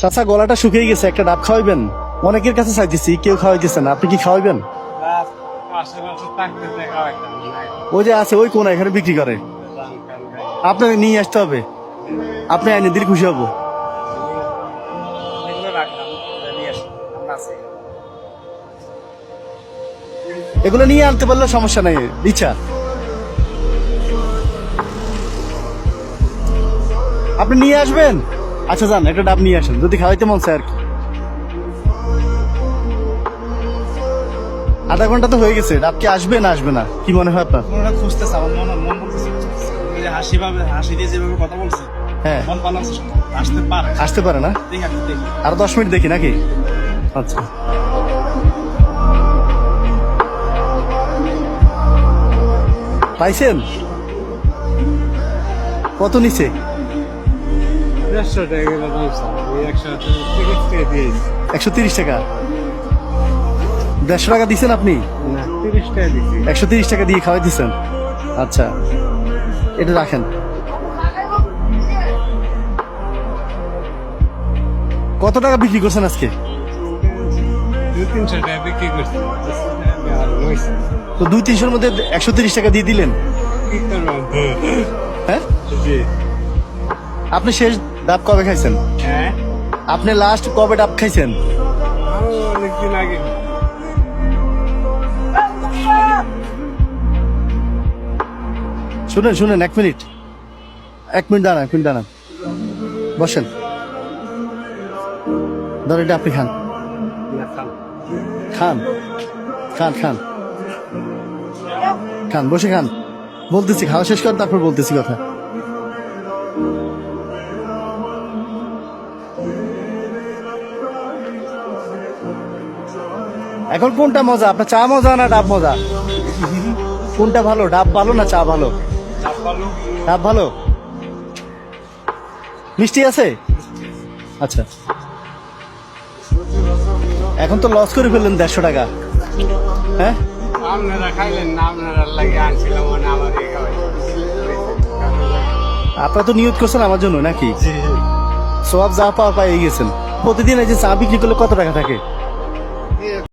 চাচা গলাটা শুকিয়ে গেছে, একটা ডাব খাওয়াইবেন? অনেকের কাছে চাইতেছি, কেউ খাওয়াইতেছে না, আপনি কি খাওয়াইবেন? ওই যে আছে ওই কোনা, এখানে বিক্রি করে, আপনাকে নিয়ে আসতে হবে, আপনি আইনে দিলে খুশি হবো। এগুলো নিয়ে আনতে পারলে সমস্যা নেই, ইচ্ছা আপনি নিয়ে আসবেন। আচ্ছা যান, একটা ডাব নিয়ে আসেন, যদি খাওয়াইতে মন চায় আর কি। আধা ঘন্টা তো হয়ে গেছে, ডাব কি আসবে না আসবে না, কি মনে হয় আপনার? খুঁজতেছে আমার মন বলতেছে হাসি দিয়ে যেভাবে কথা বলছে, হ্যাঁ মন ভালো আছে, আসতে পারে। আসতে পারে না, দেখি একটু দেখি। আর 10 মিনিট দেখি নাকি? আচ্ছা পাইছেন? কত নিচে? 150 টাকা গেলে দাম স্যার, 130 টাকা। 150 টাকা দিচ্ছেন আপনি? না 30 টাকা দিচ্ছি। 130 টাকা দিয়ে খাওয়াই দিচ্ছেন? আচ্ছা এটা রাখেন। কত টাকা বিক্রি করছেন আজকে? 200-300 টাকা বিক্রি করছি। আর লইছে তো 200-300-র মধ্যে 130 টাকা দিয়ে দিলেন। কি করব? হ্যাঁ, জি। আপনি শেষ ডাব কবে খাইছেন? হ্যাঁ, আপনি লাস্ট কবে ডাব খাইছেন? আমি অনেকদিন আগে। শুনেন শুনেন, 1 মিনিট, 1 মিনিট দাঁড়ান, 1 মিনিট দাঁড়ান, বসেন। ধর এটা আপনি খান, খান খান খান খান, বসে খান, বলতেছি খাওয়া শেষ কর, তারপর বলতেছি কথা। এখন কোনটা মজা, আপনার চা মজা না ডাব মজা? কোনটা ভালো, ডাব ভালো না চা ভালো? ডাব ভালো। মিষ্টি আছে? আচ্ছা, এখন তো লস করে ফেললেন 150 টাকা। হ্যাঁ, আপনারা খাইলেন না, আপনারা লাগে আনছিলাম মানে আমার এই খাওয়াই। আপনারা তো নিয়ত করছেন আমার জন্য নাকি? সব যা পাওয়া পাই গেছেন। প্রতিদিন এই যে চা বিক্রি করলে কত টাকা থাকে?